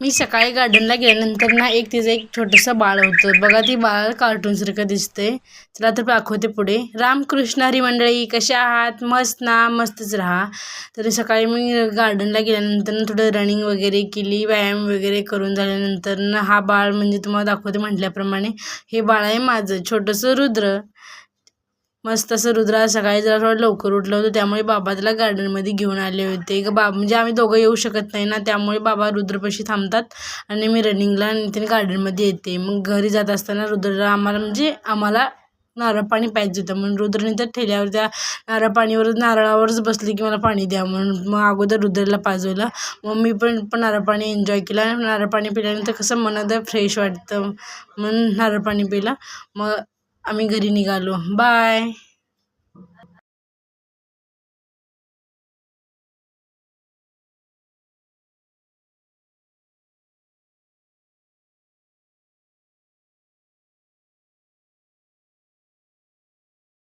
मी सकाळी गार्डनला गेल्यानंतर ना तिचं एक छोटंसं बाळ होतं बघा. ती बाळ कार्टूनसारखं दिसते. चला तर दाखवते पुढे. रामकृष्ण हरी मंडळी, कशा आहात? मस्त ना? मस्तच राहा. तर सकाळी मी गार्डनला गेल्यानंतर थोडं रनिंग वगैरे केली, व्यायाम वगैरे करून झाल्यानंतर ना हा बाळ म्हणजे तुम्हाला दाखवते म्हटल्याप्रमाणे हे बाळ आहे माझं छोटंसं रुद्र. मस्त असं रुद्र सकाळी जरा थोडं लवकर उठलं होतं, त्यामुळे बाबा त्याला गार्डनमध्ये घेऊन आले होते. म्हणजे आम्ही दोघं येऊ शकत नाही ना, त्यामुळे बाबा रुद्रपाशी थांबतात आणि मी रनिंगला आणि त्याने गार्डनमध्ये येते. मग घरी जात असताना रुद्रला आम्हाला नारळ पाणी पाहिजे होतं, म्हणून रुद्रने त्या ठेल्यावर त्या नारळावरच बसली की मला पाणी द्या म्हणून. मग अगोदर रुद्रला पाजवलं, मग मी पण नारळ पाणी एन्जॉय केला. नारळ पाणी पिल्यानंतर कसं मन फ्रेश वाटतं म्हणून नारळ पाणी पिलं. मग आम्ही घरी निघालो. बाय.